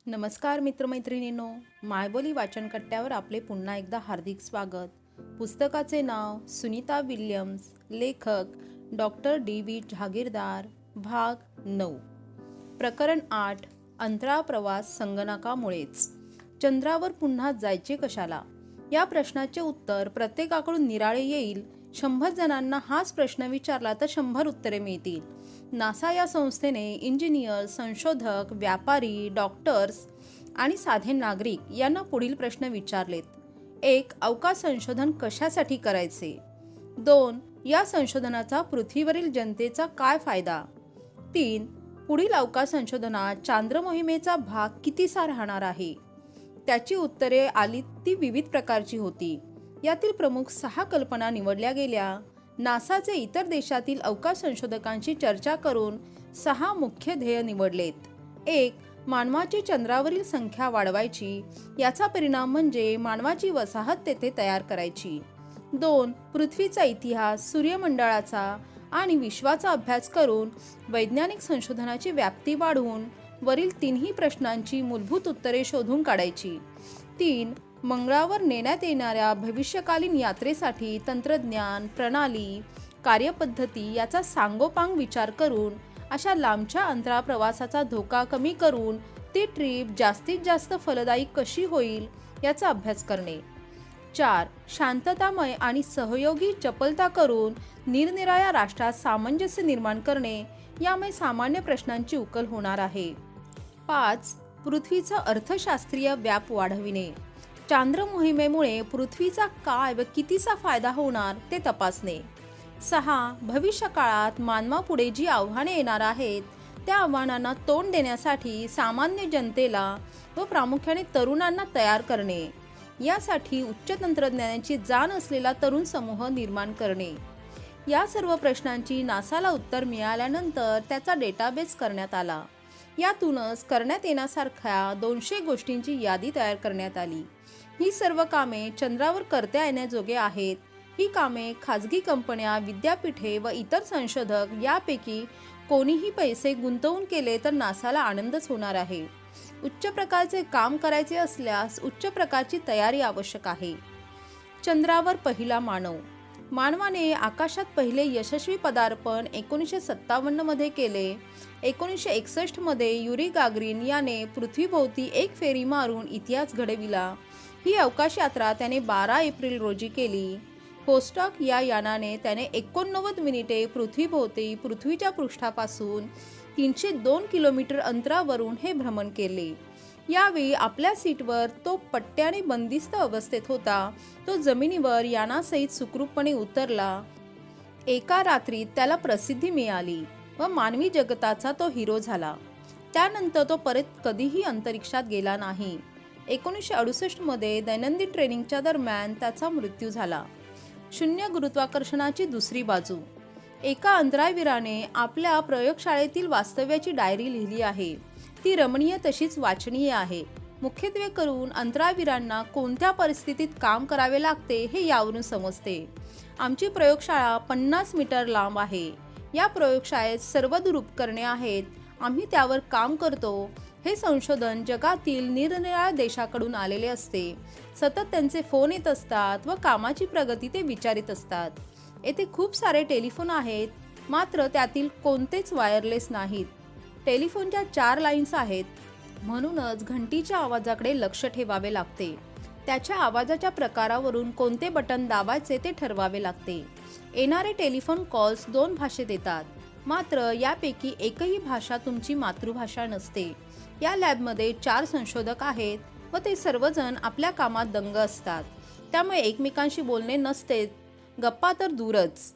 नमस्कार मित्रमैत्रिणींनो, मायबोली वाचनकट्ट्यावर आपले पुन्हा एकदा हार्दिक स्वागत. पुस्तकाचे नाव सुनीता विल्यम्स, लेखक डॉक्टर डी.व्ही. जहागीरदार, भाग 9. प्रकरण 8. अंतराळ प्रवास संगणकामुळेच. चंद्रावर पुन्हा जायचे कशाला? या प्रश्नाचे उत्तर प्रत्येकाकडून निराळे येईल. 100 जणांना हाच प्रश्न विचारला तर 100 उत्तरे मिळतील. नासा या संस्थेने इंजिनियर, संशोधक, व्यापारी, डॉक्टर्स आणि साधे नागरिक यांना पुढील प्रश्न विचारलेत. 1. अवकाश संशोधन कशासाठी करायचे? 2. या संशोधनाचा पृथ्वीवरील जनतेचा काय फायदा? 3. पुढील अवकाश संशोधनात चांद्र मोहिमेचा भाग कितीसा राहणार आहे? त्याची उत्तरे आली ती विविध प्रकारची होती. यातील प्रमुख 6 कल्पना निवडल्या गेल्या. नासाचे इतर देशातील अवकाश संशोधकांशी चर्चा करून 6 मुख्य ध्येय निवडलेत. 1. मानवाची चंद्रावरील संख्या वाढवायची. याचा परिणाम म्हणजे मानवाची वसाहत तेथे तयार करायची. 2. पृथ्वीचा इतिहास, सूर्यमंडळाचा आणि विश्वाचा अभ्यास करून वैज्ञानिक संशोधनाची व्याप्ती वाढवून वरील 3ही प्रश्नांची मूलभूत उत्तरे शोधून काढायची. 3. मंगळावर नेण्यात येणाऱ्या भविष्यकालीन यात्रेसाठी तंत्रज्ञान, प्रणाली, कार्यपद्धती याचा सांगोपांग विचार करून अशा लांबच्या अंतराळ प्रवासाचा धोका कमी करून ती ट्रिप जास्तीत जास्त फलदायी कशी होईल याचा अभ्यास करणे. 4. शांततामय आणि सहयोगी चपलता करून निरनिराळ्या राष्ट्रात सामंजस्य निर्माण करणे. यामुळे सामान्य प्रश्नांची उकल होणार आहे. 5. पृथ्वीचा अर्थशास्त्रीय व्याप वाढविणे. चांद्र मोहिमेमुळे पृथ्वीचा काय व कितीचा फायदा होणार ते तपासणे. 6. भविष्य काळात मानवापुढे जी आव्हाने येणार आहेत त्या आव्हानांना तोंड देण्यासाठी सामान्य जनतेला व प्रामुख्याने तरुणांना तयार करणे. यासाठी उच्च तंत्रज्ञानाची जाण असलेला तरुण समूह निर्माण करणे. या सर्व प्रश्नांची नासाला उत्तर मिळाल्यानंतर त्याचा डेटाबेस करण्यात आला. यातूनच करण्यात येण्यासारख्या 200 गोष्टींची यादी तयार करण्यात आली. ही सर्व कामे चंद्रावर करता येण्याजोगे आहेत. ही कामे खाजगी कंपन्या, विद्यापीठे व इतर संशोधक यापैकी कोणीही पैसे गुंतवून केले तर नासाला आनंदच होणार आहे. उच्च प्रकारचे काम करायचे असल्यास उच्च प्रकारची तयारी आवश्यक आहे. चंद्रावर पहिला मानव. मानवाने आकाशात पहिले यशस्वी पदार्पण 1957 मध्ये केले. 1961 मध्ये युरी गागरिन याने पृथ्वीभोवती एक फेरी मारून इतिहास घडविला. ही अवकाश यात्रा त्याने 12 एप्रिल रोजी केली. पोस्टॉक या यानाने त्याने 89 मिनिटे पृथ्वीभोवती पृथ्वीच्या पृष्ठापासून 302 किलोमीटर अंतरावरून हे भ्रमण केले. यावेळी आपल्या सीटवर तो पट्ट्याने बंदिस्त अवस्थेत होता. तो जमिनीवर यानासहित सुखरूपपणे उतरला. एका रात्रीत त्याला प्रसिद्धी मिळाली व मानवी जगताचा तो हिरो झाला. त्यानंतर तो परत कधीही अंतरिक्षात गेला नाही. 1968 मध्ये दैनंदिन ट्रेनिंगच्या दरम्यान त्याचा मृत्यू झाला. शून्य गुरुत्वाकर्षणाची दुसरी बाजू. एका अंतराळवीराने आपल्या प्रयोगशाळेतील वास्तव्याची डायरी लिहिली आहे. ती रमणीय तशीच वाचनीय आहे. मुख्यत्वे करून अंतराळवीरांना कोणत्या परिस्थितीत काम करावे लागते हे यावरून समजते. आमची प्रयोगशाळा 50 मीटर लांब आहे. या प्रयोगशाळेत सर्वदूर उपकरणे आहेत. आम्ही त्यावर काम करतो. हे संशोधन जगातील निरनिराळ्या देशाकडून आलेले असते. सतत त्यांचे फोन येत असतात व कामाची प्रगती ते विचारित असतात. येथे खूप सारे टेलिफोन आहेत, मात्र त्यातील कोणतेच वायरलेस नाहीत. टेलिफोनच्या 4 लाईन्स आहेत, म्हणूनच घंटीच्या आवाजाकडे लक्ष ठेवावे लागते. त्याच्या आवाजाच्या प्रकारावरून कोणते बटन दाबायचे ते ठरवावे लागते. येणारे टेलिफोन कॉल्स 2 भाषेत येतात, मात्र यापैकी एकही भाषा तुमची मातृभाषा नसते. या लॅबमध्ये 4 संशोधक आहेत व ते सर्वजण आपल्या कामात दंग असतात. त्यामुळे एकमेकांशी बोलणे नसते, गप्पा तर दूरच.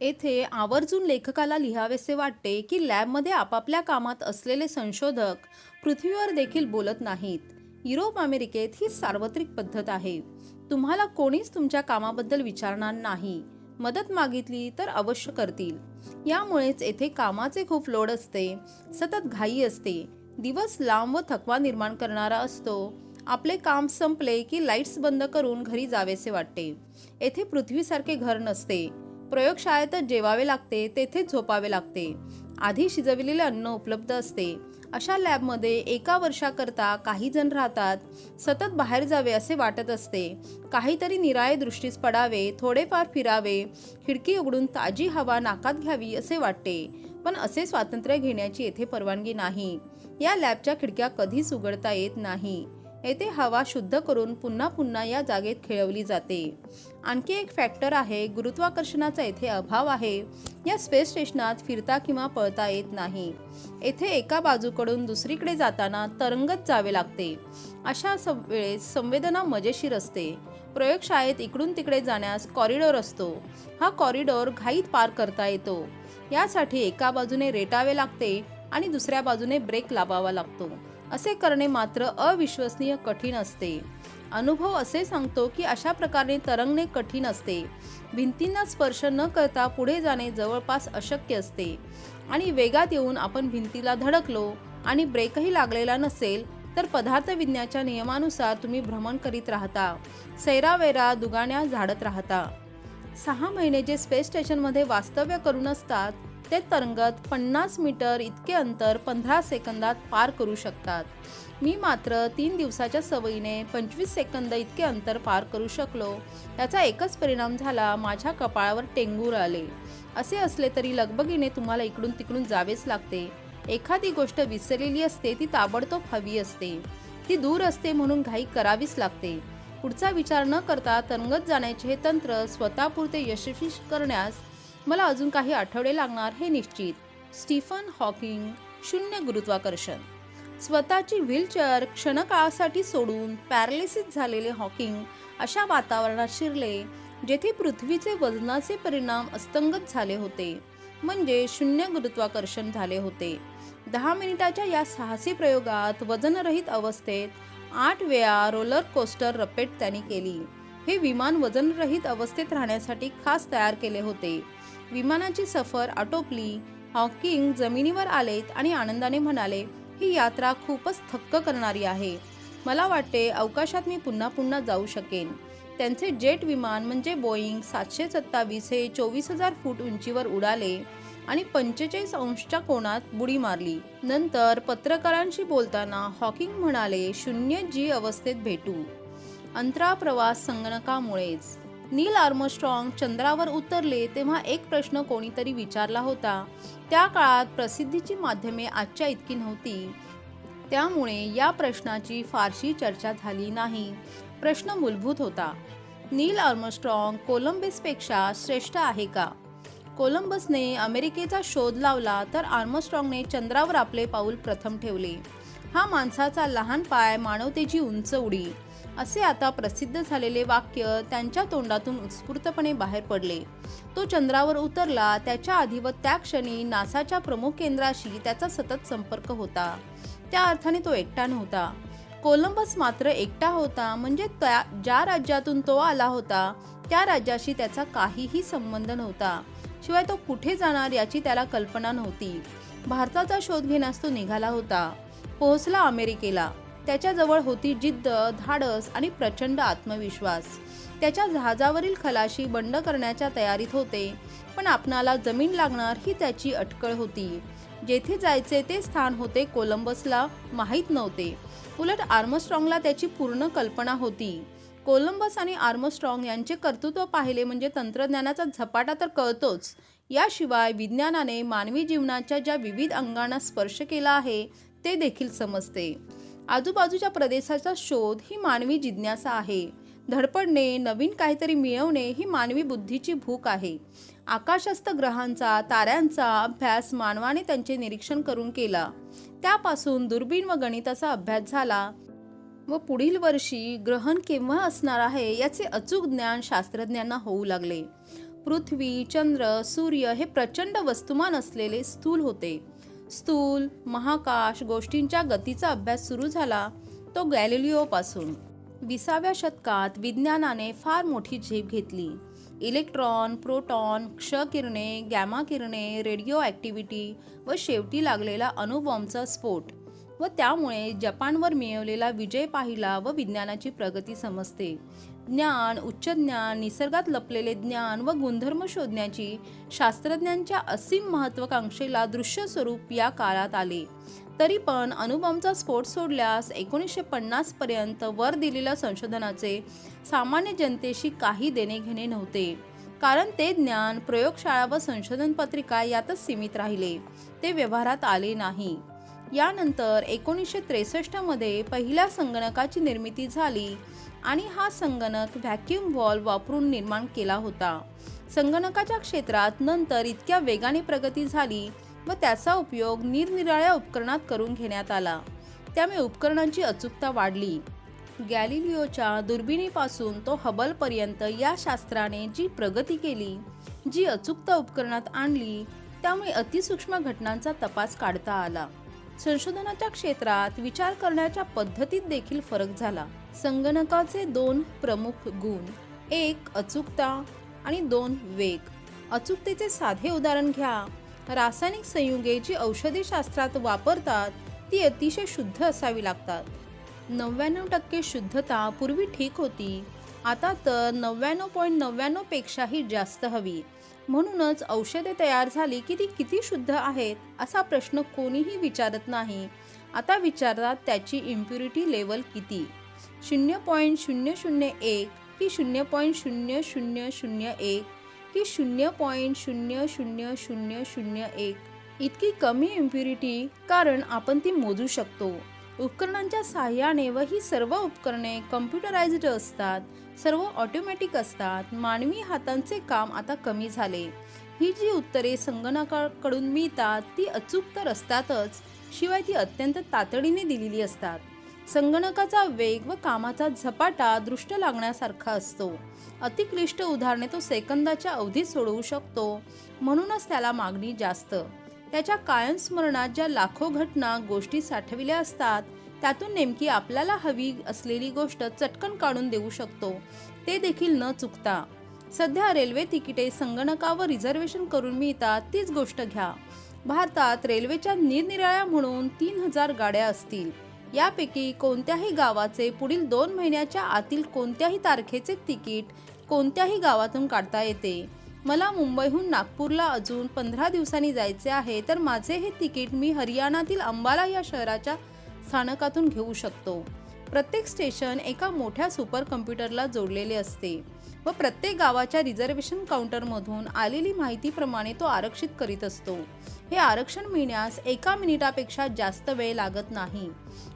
येथे आवर्जून लेखकाला लिहावेसे वाटते की लॅबमध्ये आपापल्या कामात असलेले संशोधक पृथ्वीवर देखील बोलत नाहीत. युरोप, अमेरिकेत ही सार्वत्रिक पद्धत आहे. तुम्हाला कोणीच तुमच्या कामाबद्दल विचारणार नाही. मदत मागितली तर अवश्य करतील. यामुळेच येथे कामाचे खूप लोड असते. सतत घाई असते. दिवस लांब व थकवा निर्माण करणारा असतो. आपले काम संपले की लाईट्स बंद करून घरी जावेसे वाटते. येथे पृथ्वीसारखे घर नसते. प्रयोगशाळेतच जेवावे लागते, तेथेच झोपावे लागते. आधी शिजविलेले अन्न उपलब्ध असते. अशा लॅबमध्ये एका वर्षाकरता काही जण राहतात. सतत बाहेर जावे असे वाटत असते. काहीतरी निराळे दृष्टीस पडावे, थोडेफार फिरावे, खिडकी उघडून ताजी हवा नाकात घ्यावी असे वाटते. पण असे स्वातंत्र्य घेण्याची येथे परवानगी नाही. या लॅबच्या खिडक्या कधीच उघडता येत नाही. येथे हवा शुद्ध करून पुन्हा पुन्हा या जागेत खेळवली जाते. आणखी एक फॅक्टर आहे, गुरुत्वाकर्षणाचा येथे अभाव आहे. या स्पेस स्टेशनात फिरता किंवा पळता येत नाही. येथे एका बाजूकडून दुसरीकडे जाताना तरंगत जावे लागते. अशा वेळेस संवेदना मजेशीर असते. प्रयोगशाळेत इकडून तिकडे जाण्यास कॉरिडॉर असतो. हा कॉरिडॉर घाईत पार करता येतो. यासाठी एका बाजूने रेटावे लागते आणि दुसऱ्या बाजूने ब्रेक लावावा लागतो. असे करणे मात्र अविश्वसनीय कठीण असते. अनुभव असे सांगतो की अशा प्रकारे तरंगणे कठीण असते. भिंतींना स्पर्श न करता पुढे जाणे जवळपास अशक्य असते. आणि वेगात येऊन आपण भिंतीला धडकलो आणि ब्रेकही लागलेला नसेल तर पदार्थविज्ञानाच्या नियमानुसार तुम्ही भ्रमण करीत राहता, सैरावैरा दुगाण्या झाडत राहता. 6 महिने जे स्पेस स्टेशनमध्ये वास्तव्य करून असतात ते तरंगत 50 मीटर इतके अंतर 15 सेकंदात पार करू शकतात. मी मात्र 3 दिवसाच्या सवयीने 25 सेकंद इतके अंतर पार करू शकलो. याचा एकच परिणाम झाला, माझ्या कपाळावर टेंगूर आले. असे असले तरी लगबगीने तुम्हाला इकडून तिकडून जावेच लागते. एखादी गोष्ट विसरलेली असते ती ताबडतोब हवी असते. ती दूर असते म्हणून घाई करावीच लागते. पुढचा विचार न करता तरंगत जाण्याचे हे तंत्र स्वतःपुरते यशस्वी करण्यास मला अजून काही आठवडे लागणार हे निश्चित. Stephen Hawking. शून्य गुरुत्वाकर्षण. स्वतःची व्हीलचेअर क्षणकाळासाठी सोडून पॅरालिसिस झालेले हॉकिंग अशा वातावरणात शिरले जेथे पृथ्वीचे वजनाचे परिणाम अस्तंगत झाले होते, म्हणजे शून्य गुरुत्वाकर्षण झाले होते. 10 मिनिटाच्या या साहसी प्रयोगात वजनरहित अवस्थेत 8 वेळा रोलर कोस्टर रपेट त्यांनी केली. हे विमान वजनरहित अवस्थेत राहण्यासाठी खास तयार केले होते. विमानाची सफर आटोपली. हॉकिंग जमिनीवर आलेत आणि आनंदाने म्हणाले, ही यात्रा खूपच थक्क करणारी आहे. मला वाटते अवकाशात मी पुन्हा पुन्हा जाऊ शकेन. त्यांचे जेट विमान म्हणजे बोईंग 727 हे 24,000 फूट उंचीवर उडाले आणि 45 अंशच्या कोनात बुडी मारली. नंतर पत्रकारांशी बोलताना हॉकिंग म्हणाले, 0G अवस्थेत भेटू. अंतराळ प्रवास संगणकामुळेच. नील आर्मस्ट्रॉंग चंद्रावर उतरले तेव्हा एक प्रश्न कोणीतरी विचारला होता. त्या काळात प्रसिद्धीची माध्यमे आजच्या इतकी नव्हती, त्यामुळे या प्रश्नाची फारशी चर्चा झाली नाही. प्रश्न मूलभूत होता, नील आर्मस्ट्रॉंग कोलंबसपेक्षा श्रेष्ठ आहे का? कोलंबसने अमेरिकेचा शोध लावला तर आर्मस्ट्रॉंगने चंद्रावर आपले पाऊल प्रथम ठेवले. हा माणसाचा लहान पाय, मानवतेची उंच उडी, असे आता प्रसिद्ध झालेले वाक्य त्यांच्या तोंडातून उत्स्फूर्तपणे बाहेर पडले. तो चंद्रावर उतरला त्याच्या आधी व त्या क्षणी नासाच्या प्रमुख केंद्राशी त्याचा सतत संपर्क होता. त्या अर्थाने तो एकटा नव्हता. कोलंबस मात्र एकटा होता, म्हणजे ज्या राज्यातून तो आला होता त्या राज्याशी त्याचा काहीही संबंध नव्हता. शिवाय तो कुठे जाणार याची त्याला कल्पना नव्हती. भारताचा शोध घेण्यास तो निघाला होता. पोहोचला अमेरिकेला. त्याच्याजवळ होती जिद्द, धाडस आणि प्रचंड आत्मविश्वास. त्याच्या जहाजावरील खलाशी बंड करण्याच्या तयारीत होते, पण आपणाला जमीन लागणार ही त्याची अटकळ होती. जेथे जायचे ते स्थान होते कोलंबसला माहीत नव्हते. उलट आर्मस्ट्रॉंगला त्याची पूर्ण कल्पना होती. कोलंबस आणि आर्मस्ट्रॉंग यांचे कर्तृत्व पाहिले म्हणजे तंत्रज्ञानाचा झपाटा तर कळतोच, याशिवाय विज्ञानाने मानवी जीवनाच्या ज्या विविध अंगांना स्पर्श केला आहे ते देखील समजते. आजूबाजूच्या प्रदेशाचा शोध ही मानवी जिज्ञासा आहे. धडपडणे, नवीन काहीतरी मिळवणे ही मानवी बुद्धीची भूक आहे. आकाशस्थ ग्रहांचा, ताऱ्यांचा अभ्यास मानवाने त्यांचे निरीक्षण करून केला. त्यापासून दुर्बीण व गणिताचा अभ्यास झाला व पुढील वर्षी ग्रहण केव्हा असणार आहे याचे अचूक ज्ञान शास्त्रज्ञांना होऊ लागले. पृथ्वी, चंद्र, सूर्य हे प्रचंड वस्तुमान असलेले स्थूल होते. स्थूल महाकाश गोष्टींच्या गतीचा अभ्यास सुरू झाला तो गॅलिलिओ पासून. 20व्या शतकात विज्ञानाने फार मोठी झेप घेतली. इलेक्ट्रॉन, प्रोटॉन, क्ष किरणे, गॅमा किरणे, रेडिओ ॲक्टिव्हिटी व शेवटी लागलेला अणुबॉम्बचा स्फोट व त्यामुळे जपानवर मिळवलेला विजय पाहिला व विज्ञानाची प्रगती समजते. ज्ञान, उच्च ज्ञान, निसर्गात लपलेले ज्ञान व गुणधर्म शोधण्याची शास्त्रज्ञांच्या असीम महत्त्वाकांक्षेला दृश्य स्वरूप या काळात आले. तरी पण अणुबॉम्बचा स्फोट सोडल्यास 1950 पर्यंत वर दिलेल्या संशोधनाचे सामान्य जनतेशी काही देणे घेणे नव्हते, कारण ते ज्ञान प्रयोगशाळा व संशोधन पत्रिका यातच सीमित राहिले, ते व्यवहारात आले नाही. यानंतर 1963 मध्ये पहिल्या संगणकाची निर्मिती झाली आणि हा संगणक व्हॅक्यूम व्हॉल्व्ह वापरून निर्माण केला होता. संगणकाच्या क्षेत्रात नंतर इतक्या वेगाने प्रगती झाली व त्याचा उपयोग निरनिराळ्या उपकरणात करून घेण्यात आला, त्यामुळे उपकरणांची अचूकता वाढली. गॅलिलिओच्या दुर्बिणीपासून तो हबलपर्यंत या शास्त्राने जी प्रगती केली, जी अचूकता उपकरणात आणली, त्यामुळे अतिसूक्ष्म घटनांचा तपास काढता आला. संशोधनाच्या क्षेत्रात विचार करण्याच्या पद्धतीत देखील फरक झाला. संगणकाचे 2 प्रमुख गुण, 1 अचूकता आणि 2 वेग. अचूकतेचे साधे उदाहरण घ्या. रासायनिक संयुगे जी औषधी शास्त्रात वापरतात ती अतिशय शुद्ध असावी लागतात. 99% शुद्धता पूर्वी ठीक होती, आता तर 99.99 पेक्षाही जास्त हवी. म्हणूनच औषधे तयार झाली की ती किती शुद्ध आहेत असा प्रश्न कोणीही विचारत नाही. आता विचारतात त्याची इम्प्युरिटी लेवल किती, 0.001 की 0.0001 की 0.00001. इतकी कमी इम्प्युरिटी कारण आपण ती मोजू शकतो. उपकरणांच्या साहाय्याने व ही सर्व उपकरणे कम्प्युटराइज्ड असतात, सर्व ऑटोमॅटिक असतात. मानवी हातांचे काम आता कमी झाले. ही जी उत्तरे संगणकाकडून मिळतात ती अचूक तर असतातच, शिवाय ती अत्यंत तातडीने दिलेली असतात. संगणकाचा वेग व कामाचा झपाटा दृष्ट लागण्यासारखा असतो. अतिक्लिष्ट उदाहरणे तो सेकंदाच्या अवधीत सोडवू शकतो, म्हणूनच त्याला मागणी जास्त. त्याच्या कायम स्मरणात ज्या लाखो घटना गोष्टी साठविल्या असतात, त्यातून नेमकी आपल्याला हवी असलेली गोष्ट चटकन काढून देऊ शकतो, ते देखील न चुकता. सध्या रेल्वे तिकिटे संगणकावर रिझर्वेशन करून मिळतात, तीच गोष्ट घ्या. भारतात रेल्वेच्या निरनिराळ्या म्हणून 3000 गाड्या असतील. यापैकी कोणत्याही गावाचे पुढील 2 महिन्याच्या आतील कोणत्याही तारखेचे तिकीट कोणत्याही गावातून काढता येते. मला मुंबईहून नागपूरला अजून 15 दिवसांनी जायचे आहे, तर माझे हे तिकीट मी हरियाणातील अंबाला या शहराच्या स्थानकातून घेऊ शकतो. प्रत्येक स्टेशन एका मोठ्या सुपर कम्प्युटरला जोडलेले असते व प्रत्येक गावाच्या रिझर्वेशन काउंटरमधून आलेली माहितीप्रमाणे तो आरक्षित करीत असतो. हे आरक्षण मिळण्यास 1 मिनिटापेक्षा जास्त वेळ लागत नाही.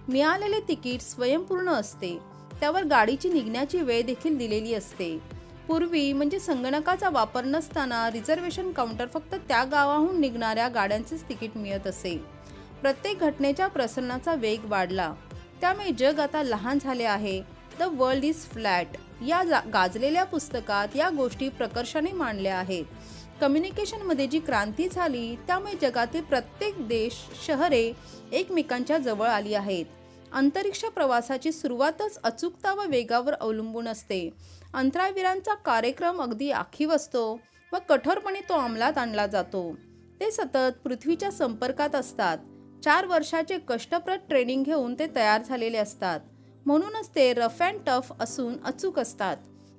मिळालेले तिकीट स्वयंपूर्ण असते, त्यावर गाडीची निघण्याची वेळ देखील दिलेली असते. पूर्वी म्हणजे संगणकाचा वापर नसताना रिझर्वेशन काउंटर फक्त त्या गावाहून निघणाऱ्या गाड्यांचेच तिकीट मिळत असे. प्रत्येक घटनेच्या प्रसरणाचा वेग वाढला, त्यामुळे जग आता लहान झाले आहे. द वर्ल्ड इज फ्लॅट या गाजलेल्या पुस्तकात या गोष्टी प्रकर्षाने मांडल्या आहेत. कम्युनिकेशनमध्ये जी क्रांती झाली, त्यामुळे जगातील प्रत्येक देश, शहरे एकमेकांच्या जवळ आली आहेत. अंतरिक्ष प्रवासाची सुरुवातच अचूकता व वेगावर अवलंबून असते. अंतराळवीरांचा कार्यक्रम अगदी आखीव असतो व कठोरपणे तो अंमलात आणला जातो. ते सतत पृथ्वीच्या संपर्कात असतात. 4 वर्षाचे कष्टप्रद ट्रेनिंग घेऊन ते तयार झालेले असतात, म्हणूनच ते रफ अँड टफ असून अचूक असतात.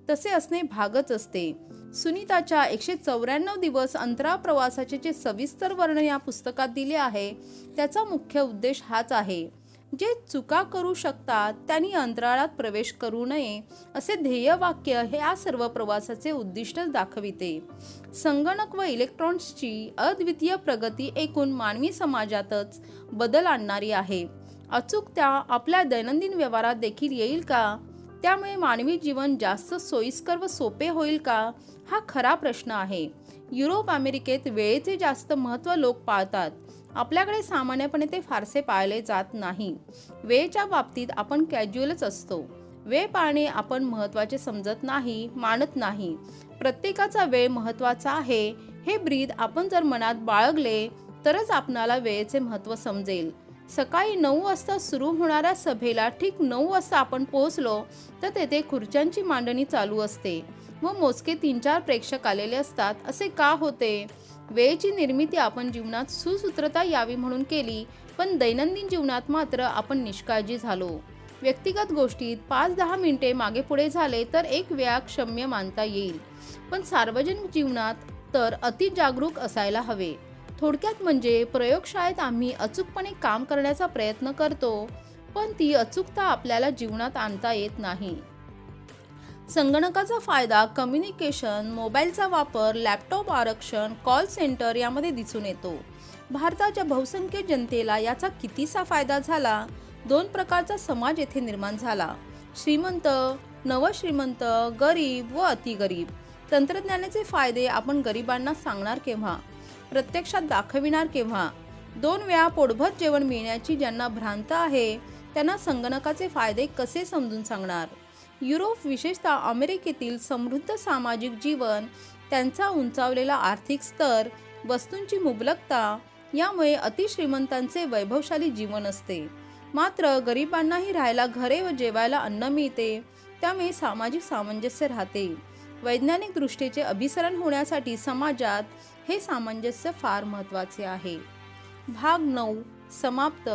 तसे असणे भागच असते. सुनीताच्या 194 दिवस अंतराळ प्रवासाचे जे सविस्तर वर्णन या पुस्तकात दिले आहे, त्याचा मुख्य उद्देश हाच आहे. जे चुका करू शकतात त्यांनी अंतराळात प्रवेश करू नये, असे ध्येयवाक्य हे या सर्व प्रवासाचे उद्दिष्टच दाखविते. संगणक व इलेक्ट्रॉनिक्सची अद्वितीय प्रगती एकूण मानवी समाजातच बदल आणणारी आहे. अचूकता आपल्या दैनंदिन व्यवहारात देखील येईल का? त्यामुळे मानवी जीवन जास्त सोयीस्कर व सोपे होईल का? हा खरा प्रश्न आहे. युरोप, अमेरिकेत वेळेचे जास्त महत्त्व लोक पाळतात. आपल्याकडे सामान्यपणे ते फारसे पाळले जात नाही. वेळेच्या बाबतीत आपण कॅज्युअलच असतो. वेळ पाळणे आपण महत्त्वाचे समजत नाही, मानत नाही. प्रत्येकाचा वेळ महत्त्वाचा आहे हे ब्रीद आपण जर मनात बाळगले तरच आपणाला वेळेचे महत्त्व समजेल. सकाळी 9 वाजता सुरू होणाऱ्या सभेला ठीक 9 वाजता आपण पोहोचलो तर तेथे खुर्च्यांची मांडणी चालू असते व मोजके 3-4 प्रेक्षक आलेले असतात. असे का होते? वेळेची निर्मिती आपण जीवनात सुसूत्रता यावी म्हणून केली, पण दैनंदिन जीवनात मात्र आपण निष्काळजी झालो. व्यक्तिगत गोष्टीत 5-10 मिनिटे मागे पुढे झाले तर एक वेळा क्षम्य मानता येईल, पण सार्वजनिक जीवनात तर अति जागरूक असायला हवे. थोडक्यात म्हणजे प्रयोगशाळेत आम्ही अचूकपणे काम करण्याचा प्रयत्न करतो, पण ती अचूकता आपल्याला जीवनात आणता येत नाही. संगणकाचा फायदा कम्युनिकेशन, मोबाईलचा वापर, लॅपटॉप आरक्षण, कॉल सेंटर यामध्ये दिसून येतो. भारताच्या बहुसंख्य जनतेला याचा कितीसा फायदा झाला? दोन प्रकारचा समाज येथे निर्माण झाला: श्रीमंत, नवश्रीमंत, गरीब व अतिगरीब. तंत्रज्ञानाचे फायदे आपण गरिबांना सांगणार केव्हा? प्रत्यक्षात दाखविणार केव्हा? 2 वेळा पोटभर जेवण मिळण्याची ज्यांना भ्रांत आहे त्यांना संगणकाचे फायदे कसे समजून सांगणार? युरोप, विशेषतः अमेरिकेतील समृद्ध सामाजिक जीवन, त्यांचा उंचावलेला आर्थिक स्तर, वस्तूंची मुबलकता यामुळे अतिश्रीमंतांचे वैभवशाली जीवन असते. मात्र गरिबांनाही राहायला घरे व जेवायला अन्न मिळते, त्यामुळे सामाजिक सामंजस्य राहते. वैज्ञानिक दृष्टीचे अभिसरण होण्यासाठी समाजात हे सामंजस्य फार महत्त्वाचे आहे. भाग 9 समाप्त.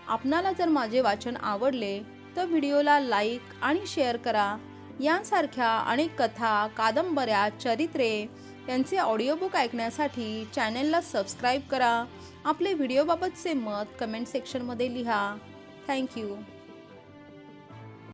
आपणाला जर माझे वाचन आवडले तर व्हिडिओला लाईक आणि शेअर करा. यांसारख्या अनेक कथा, कादंबऱ्या, चरित्रे यांचे ऑडिओबुक ऐकण्यासाठी चॅनेलला सबस्क्राईब करा. आपले व्हिडिओबाबतचे मत कमेंट सेक्शनमध्ये लिहा. थँक्यू.